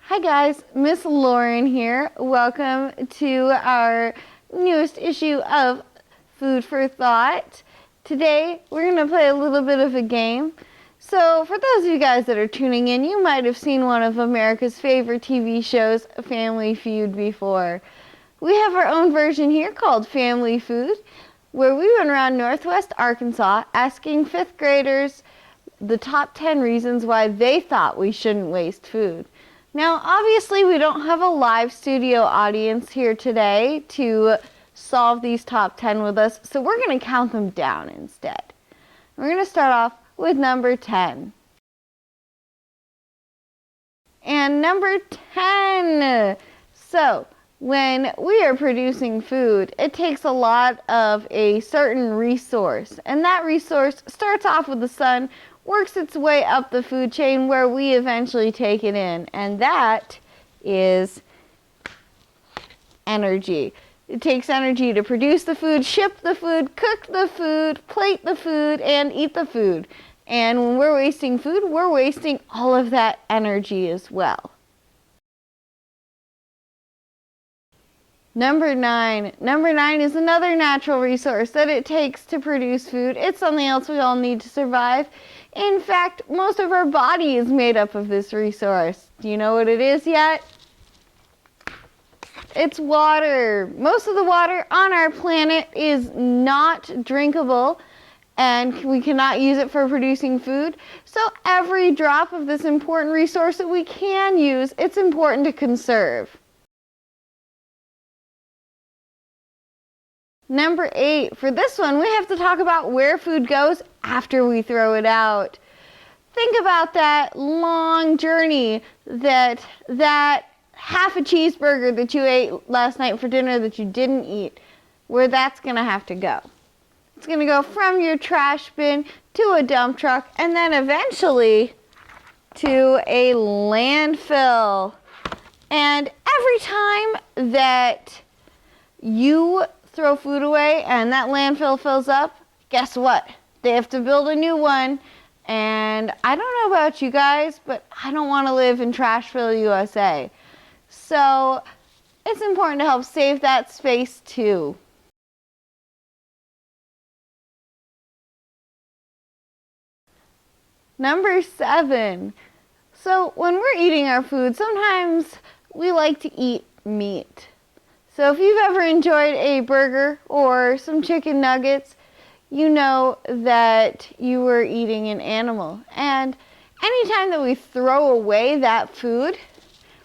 Hi guys, Miss Lauren here. Welcome to our newest issue of Food for Thought. Today we're going to play a little bit of a game. So for those of you guys that are tuning in, you might have seen one of America's favorite TV shows, Family Feud, before. We have our own version here called Family Food, where we went around Northwest Arkansas asking 5th graders the top 10 reasons why they thought we shouldn't waste food. Now, obviously, we don't have a live studio audience here today to solve these top 10 with us, so we're going to count them down instead. We're going to start off with number 10. And number 10. So, when we are producing food, it takes a lot of a certain resource, and that resource starts off with the sun, works its way up the food chain where we eventually take it in, and that is energy. It takes energy to produce the food, ship the food, cook the food, plate the food, and eat the food. And when we're wasting food, we're wasting all of that energy as well. Number 9. Number 9 is another natural resource that it takes to produce food. It's something else we all need to survive. In fact, most of our body is made up of this resource. Do you know what it is yet? It's water. Most of the water on our planet is not drinkable, and we cannot use it for producing food. So every drop of this important resource that we can use, it's important to conserve. Number 8, for this one, we have to talk about where food goes after we throw it out. Think about that long journey, that half a cheeseburger that you ate last night for dinner that you didn't eat, where that's going to have to go. It's going to go from your trash bin to a dump truck and then eventually to a landfill. And every time that you throw food away and that landfill fills up, guess what? They have to build a new one. And I don't know about you guys, but I don't want to live in Trashville, USA. So it's important to help save that space too. Number 7. So when we're eating our food, sometimes we like to eat meat. So if you've ever enjoyed a burger or some chicken nuggets, you know that you were eating an animal. And anytime that we throw away that food,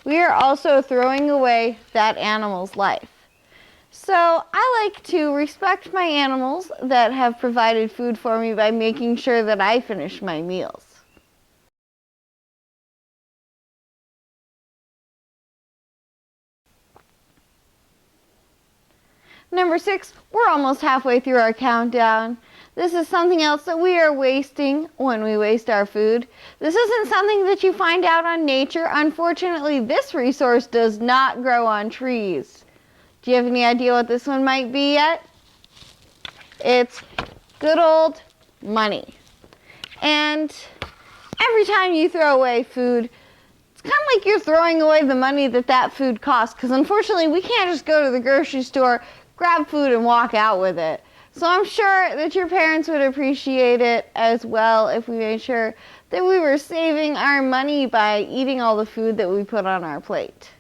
we are also throwing away that animal's life. So I like to respect my animals that have provided food for me by making sure that I finish my meals. Number 6, we're almost halfway through our countdown. This is something else that we are wasting when we waste our food. This isn't something that you find out on nature. Unfortunately, this resource does not grow on trees. Do you have any idea what this one might be yet? It's good old money. And every time you throw away food, it's kind of like you're throwing away the money that food costs, because unfortunately we can't just go to the grocery store, grab food, and walk out with it. So I'm sure that your parents would appreciate it as well if we made sure that we were saving our money by eating all the food that we put on our plate.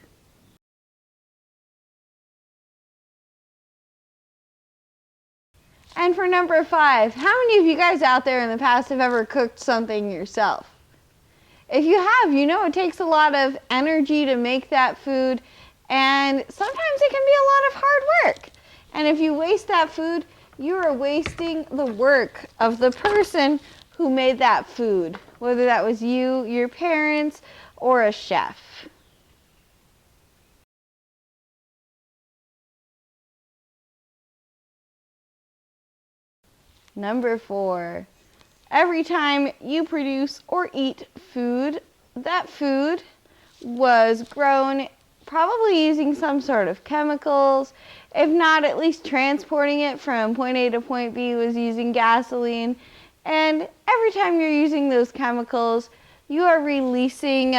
And for number 5, how many of you guys out there in the past have ever cooked something yourself? If you have, you know it takes a lot of energy to make that food, and sometimes it can be a lot of hard work. And if you waste that food, you are wasting the work of the person who made that food, whether that was you, your parents, or a chef. Number 4, every time you produce or eat food, that food was grown probably using some sort of chemicals. If not, at least transporting it from point A to point B was using gasoline. And every time you're using those chemicals, you are releasing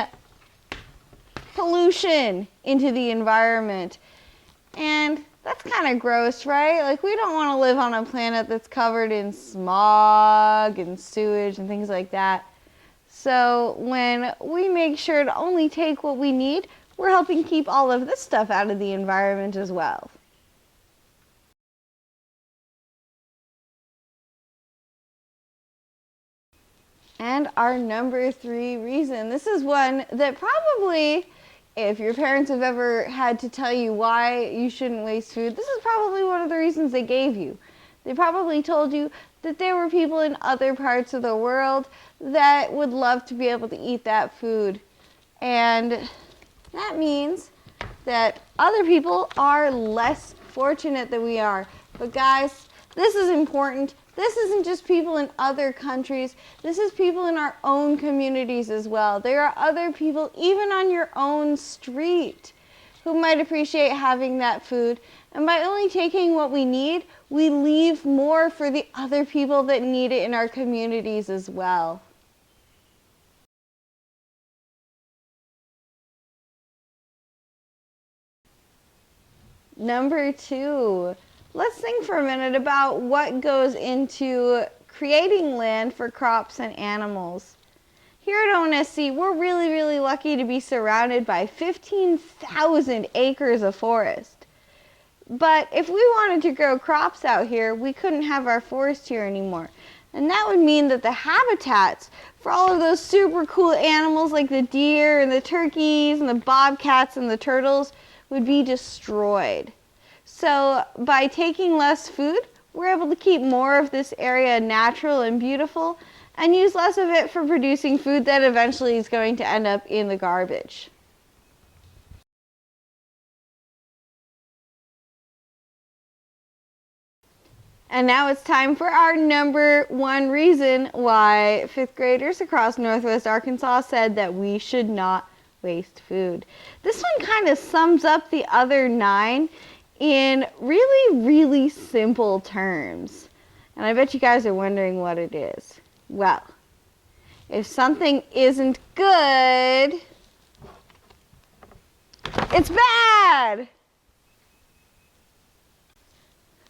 pollution into the environment. And that's kind of gross, right? Like, we don't want to live on a planet that's covered in smog and sewage and things like that. So when we make sure to only take what we need, we're helping keep all of this stuff out of the environment as well. And our number 3 reason, this is one that probably, if your parents have ever had to tell you why you shouldn't waste food, this is probably one of the reasons they gave you. They probably told you that there were people in other parts of the world that would love to be able to eat that food. And that means that other people are less fortunate than we are. But guys, this is important. This isn't just people in other countries. This is people in our own communities as well. There are other people, even on your own street, who might appreciate having that food. And by only taking what we need, we leave more for the other people that need it in our communities as well. Number 2, let's think for a minute about what goes into creating land for crops and animals. Here at ONSC, we're really lucky to be surrounded by 15,000 acres of forest. But if we wanted to grow crops out here, we couldn't have our forest here anymore. And that would mean that the habitats for all of those super cool animals like the deer and the turkeys and the bobcats and the turtles would be destroyed. So by taking less food, we're able to keep more of this area natural and beautiful and use less of it for producing food that eventually is going to end up in the garbage. And now it's time for our number 1 reason why 5th graders across Northwest Arkansas said that we should not waste food. This one kind of sums up the other 9 in really simple terms. And I bet you guys are wondering what it is. Well, if something isn't good, it's bad.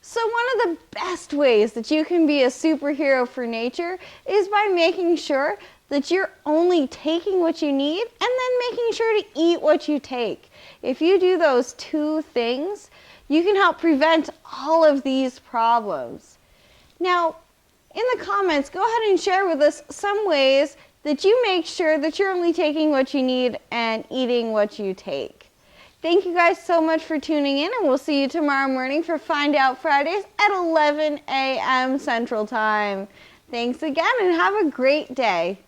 So one of the best ways that you can be a superhero for nature is by making sure that you're only taking what you need and then making sure to eat what you take. If you do those 2 things, you can help prevent all of these problems. Now, in the comments, go ahead and share with us some ways that you make sure that you're only taking what you need and eating what you take. Thank you guys so much for tuning in, and we'll see you tomorrow morning for Find Out Fridays at 11 a.m. Central Time. Thanks again, and have a great day.